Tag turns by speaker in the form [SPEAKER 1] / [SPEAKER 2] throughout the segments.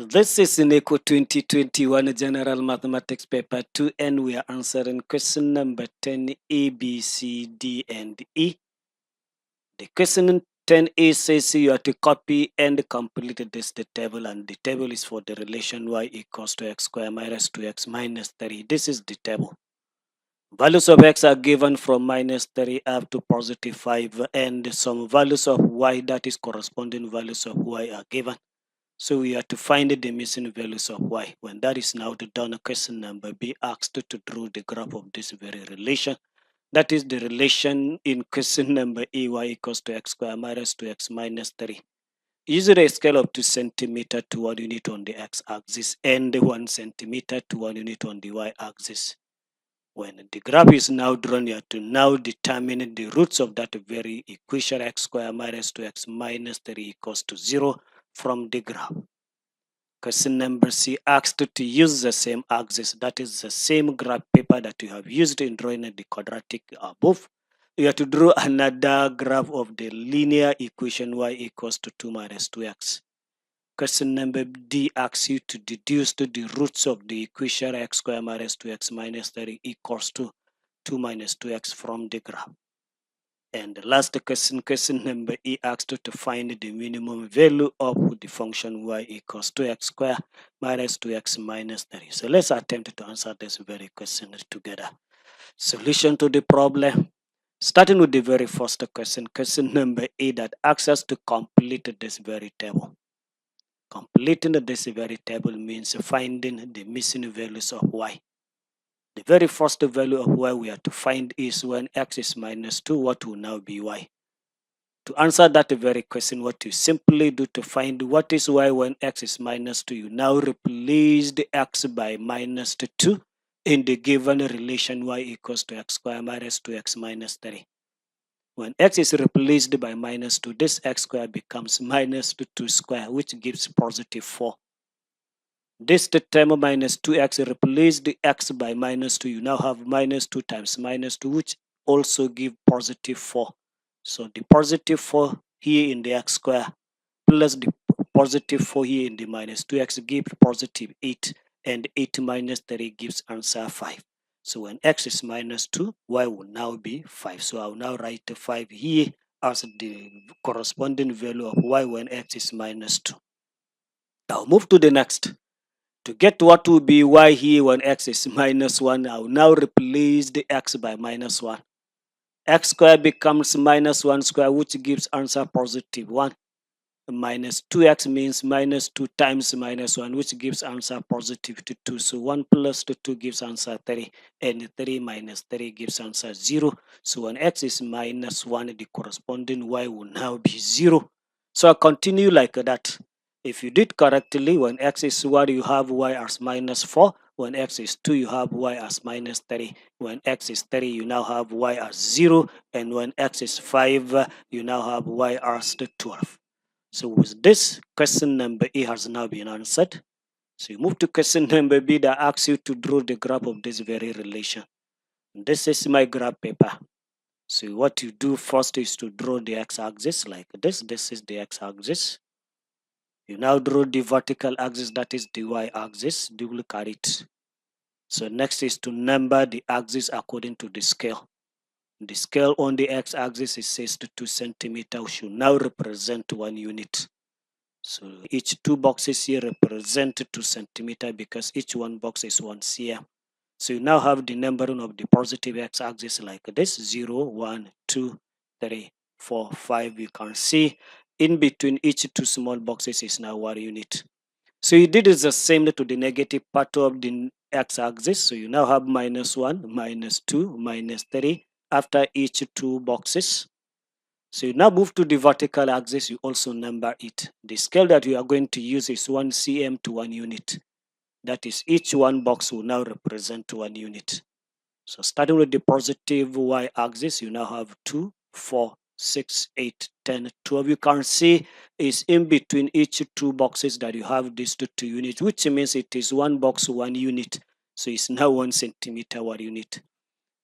[SPEAKER 1] This is NECO 2021 General Mathematics Paper 2, and we are answering question number 10, A, B, C, D, and E. The question 10A says you have to copy and complete this table, and the table is for the relation y equals to x squared minus 2x minus 3. This is the table. Values of x are given from minus 3 up to positive 5, and some values of y, that is corresponding values of y, are given. So we have to find the missing values of y. When that is now done, question number B asked to draw the graph of this very relation. That is the relation in question number A, y equals to x squared minus 2x minus 3. Use a scale of 2 centimeter to 1 unit on the x-axis and 1 centimeter to 1 unit on the y-axis. When the graph is now drawn, you have to now determine the roots of that very equation x squared minus 2x minus 3 equals to 0 from the graph. Question number C asked to use the same axis, that is the same graph paper that you have used in drawing the quadratic above. You have to draw another graph of the linear equation y equals to 2 minus 2x. Question number D asks you to deduce the roots of the equation x squared minus 2x minus 3 equals to 2 minus 2x from the graph. And the last question, question number E, asked to find the minimum value of the function y equals to x squared minus 2x minus 3. So let's attempt to answer this very question together. Solution to the problem. Starting with the very first question, question number A, that asks us to complete this very table. Completing this very table means finding the missing values of y. The very first value of y we have to find is when x is minus 2, what will now be y? To answer that very question, what you simply do to find what is y when x is minus 2, you now replace the x by minus 2 in the given relation y equals to x squared minus 2x minus 3. When x is replaced by minus 2, this x squared becomes minus 2 squared, which gives positive 4. This term minus 2x replace the x by minus 2. You now have minus 2 times minus 2, which also give positive 4. So the positive 4 here in the x square plus the positive 4 here in the minus 2x gives positive 8, and 8 minus 3 gives answer 5. So when x is minus 2, y will now be 5. So I will now write 5 here as the corresponding value of y when x is minus 2. Now move to the next. To get what will be y here when x is minus 1, I will now replace the x by minus 1. X squared becomes minus 1 square, which gives answer positive 1. Minus 2x means minus 2 times minus 1, which gives answer positive 2. So 1 plus 2 gives answer 3, and 3 minus 3 gives answer 0. So when x is minus 1, the corresponding y will now be 0. So I continue like that. If you did correctly, when x is 1, you have y as minus 4. When x is 2, you have y as minus 3. When x is 3, you now have y as 0. And when x is 5, you now have y as 12. So with this, question number A has now been answered. So you move to question number B that asks you to draw the graph of this very relation. This is my graph paper. So what you do first is to draw the x-axis like this. This is the x-axis. You now draw the vertical axis, that is the y-axis. Do look at it. So next is to number the axis according to the scale. The scale on the x-axis is says to 2 centimeters, should now represent 1 unit. So each 2 boxes here represent 2 centimeters because each one box is 1 cm. So you now have the numbering of the positive x-axis like this: 0, 1, 2, 3, 4, 5. You can see in between each 2 small boxes is now 1 unit. So you did the same to the negative part of the x-axis. So you now have minus 1, minus 2, minus 3 after each 2 boxes. So you now move to the vertical axis, you also number it. The scale that you are going to use is 1 cm to 1 unit. That is, each one box will now represent 1 unit. So starting with the positive y-axis, you now have 2, 4, 6, 8, 10, 12. You can see is in between each 2 boxes that you have these 2 units, which means it is 1 box, 1 unit. So it's now 1 centimeter, 1 unit.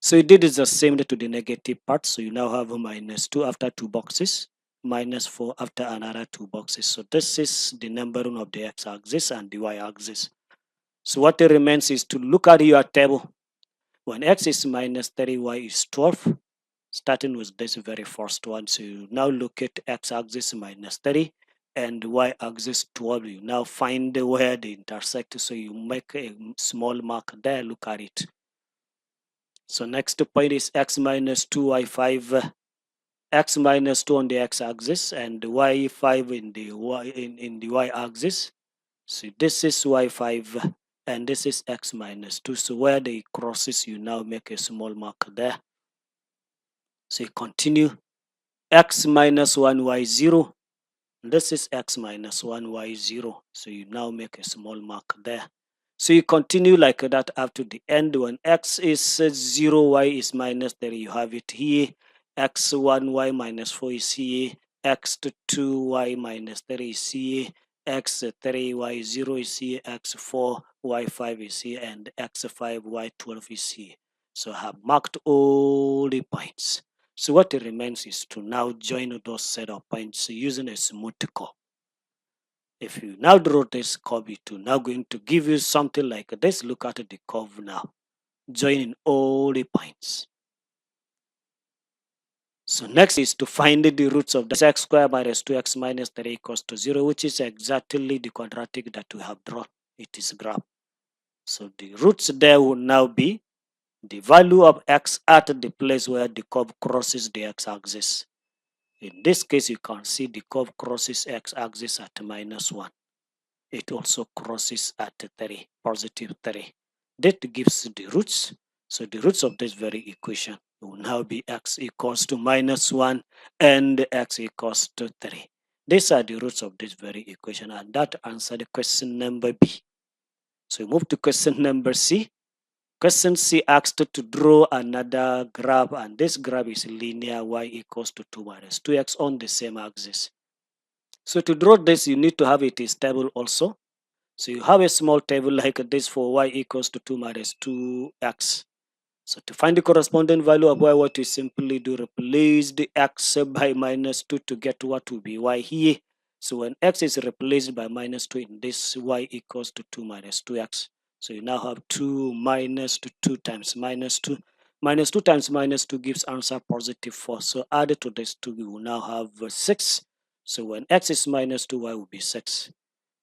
[SPEAKER 1] So you did the same to the negative part. So you now have minus 2 after 2 boxes, minus 4 after another 2 boxes. So this is the numbering of the x-axis and the y-axis. So what remains is to look at your table. When x is minus 30, y is 12. Starting with this very first one, so you now look at x-axis minus 30 and y-axis 12. You now find where they intersect, so you make a small mark there. Look at it. So next point is x minus 2, y5. X minus 2 on the x-axis and y5 in the y-axis. So this is y5 and this is x minus 2. So where they crosses, you now make a small mark there. So you continue. X minus 1, y0. This is x minus 1, y0. So you now make a small mark there. So you continue like that up to the end. When x is 0, y is minus 3, you have it here. x1, y minus 4 is here. x2, y minus 3 is here. x3, y0 is here. x4, y5 is here. And x5, y12 is here. So I have marked all the points. So what remains is to now join those set of points using a smooth curve. If you now draw this curve, it will now going to give you something like this. Look at the curve now, joining all the points. So next is to find the roots of this x squared minus 2x minus 3 equals to 0, which is exactly the quadratic that we have drawn. It is graph. So the roots there will now be the value of x at the place where the curve crosses the x-axis. In this case, you can see the curve crosses x-axis at minus 1. It also crosses at 3, positive 3. That gives the roots. So the roots of this very equation will now be x equals to minus 1 and x equals to 3. These are the roots of this very equation, and that answered question number B. So we move to question number C. Question C asked to draw another graph, and this graph is linear y equals to 2 minus 2x on the same axis. So to draw this, you need to have it is table also. So you have a small table like this for y equals to 2 minus 2x. So to find the corresponding value of y, what you simply do, replace the x by minus 2 to get what will be y here. So when x is replaced by minus 2 in this, y equals to 2 minus 2x. So you now have 2 minus 2 times minus 2. Minus 2 times minus 2 gives answer positive 4. So added to this 2, we will now have 6. So when x is minus 2, y will be 6.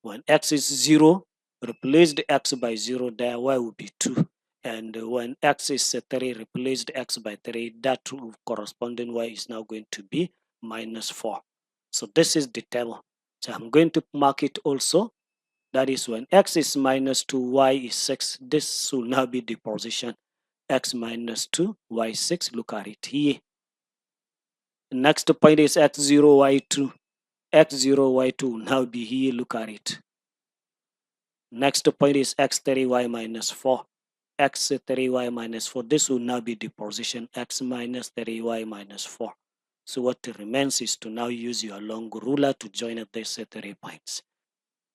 [SPEAKER 1] When x is 0, replace the x by 0 there, y will be 2. And when x is 3, replace the x by 3, that corresponding y is now going to be minus 4. So this is the table. So I'm going to mark it also. That is when x is minus 2, y is 6. This will now be the position. X minus 2, y 6. Look at it here. Next point is x0, y2. x0, y2 will now be here. Look at it. Next point is x3, y minus 4. x3, y minus 4. This will now be the position x minus 3, y minus 4. So what remains is to now use your long ruler to join these 3 points.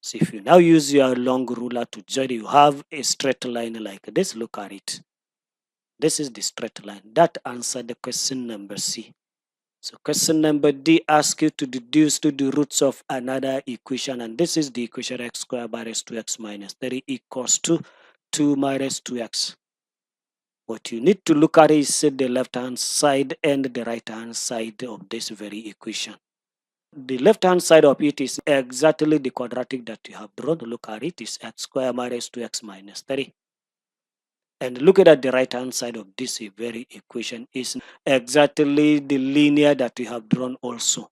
[SPEAKER 1] So if you now use your long ruler to join, you have a straight line like this. Look at it. This is the straight line. That answered the question number C. So question number D asks you to deduce to the roots of another equation, and this is the equation x squared minus 2x minus 3 equals to 2 minus 2x. What you need to look at is the left-hand side and the right-hand side of this very equation. The left-hand side of it is exactly the quadratic that you have drawn. Look at it, is x squared minus 2x minus 3. And look at the right-hand side of this very equation is exactly the linear that we have drawn also.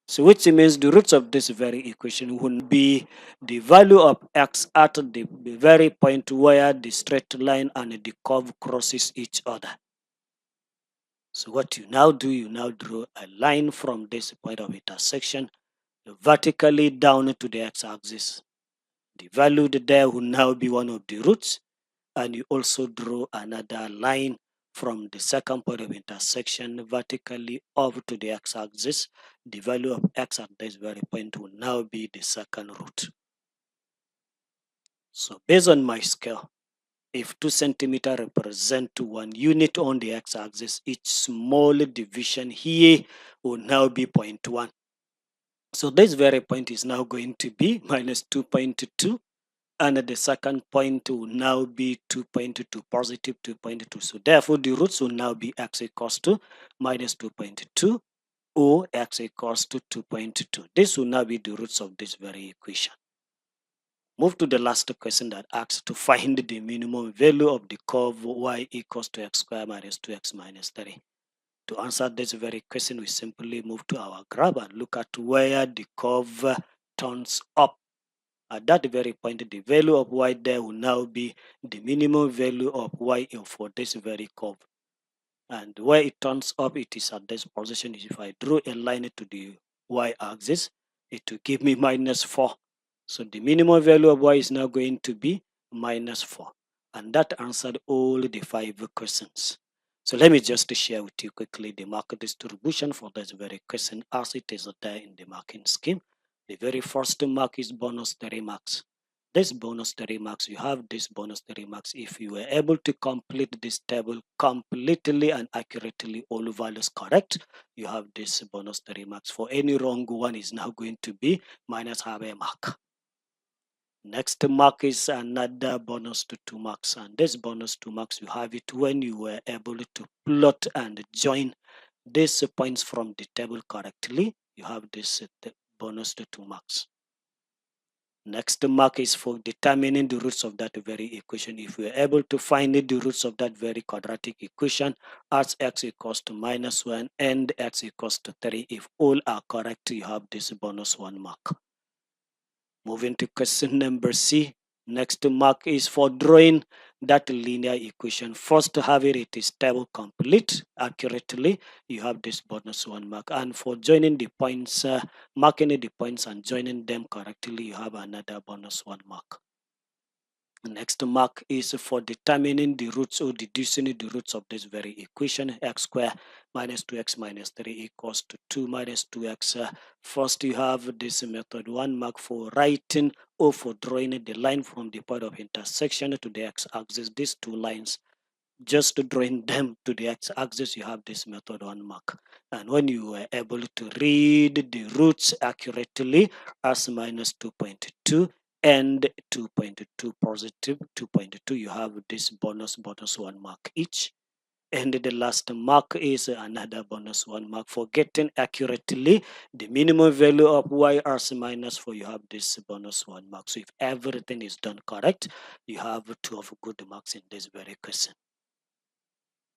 [SPEAKER 1] So which means the roots of this very equation would be the value of x at the very point where the straight line and the curve crosses each other. So what you now do, you now draw a line from this point of intersection vertically down to the x-axis. The value there will now be one of the roots, and you also draw another line from the second point of intersection vertically up to the x-axis. The value of x at this very point will now be the second root. So based on my scale, If 2 centimeter represent 1 unit on the x-axis, each small division here will now be 0.1. So this very point is now going to be minus 2.2, and the second point will now be 2.2, positive 2.2. So therefore the roots will now be x equals to minus 2.2 or x equals to 2.2. This will now be the roots of this very equation. Move to the last question that asks to find the minimum value of the curve y equals to x squared minus 2x minus 3. To answer this very question, we simply move to our graph and look at where the curve turns up. At that very point, the value of y there will now be the minimum value of y for this very curve. And where it turns up, it is at this position. If I draw a line to the y-axis, it will give me minus 4. So the minimum value of y is now going to be minus 4. And that answered all the 5 questions. So let me just share with you quickly the mark distribution for this very question as it is there in the marking scheme. The very first mark is bonus 3 marks. This bonus 3 marks, you have this bonus 3 marks if you were able to complete this table completely and accurately, all values correct. You have this bonus 3 marks. For any wrong one is now going to be minus half a mark. Next mark is another bonus to 2 marks, and this bonus 2 marks you have it when you were able to plot and join these points from the table correctly. You have this bonus to 2 marks. Next mark is for determining the roots of that very equation. If we are able to find the roots of that very quadratic equation as x equals to minus 1 and x equals to 3, if all are correct, you have this bonus 1 mark. Moving to question number C. Next mark is for drawing that linear equation. First, to have it is table complete accurately. You have this bonus 1 mark. And for joining the points, marking the points and joining them correctly, you have another bonus 1 mark. Next mark is for determining the roots or deducing the roots of this very equation. X squared minus 2x minus 3 equals to 2 minus 2x. First, you have this method 1 mark for writing or for drawing the line from the point of intersection to the x-axis. These two lines, just drawing them to the x-axis, you have this method 1 mark. And when you were able to read the roots accurately as minus 2.2 and 2.2 positive 2.2, you have this bonus 1 mark each. And the last mark is another bonus 1 mark for getting accurately the minimum value of y as minus 4. You have this bonus 1 mark. So if everything is done correct, you have 2 of good marks in this very question.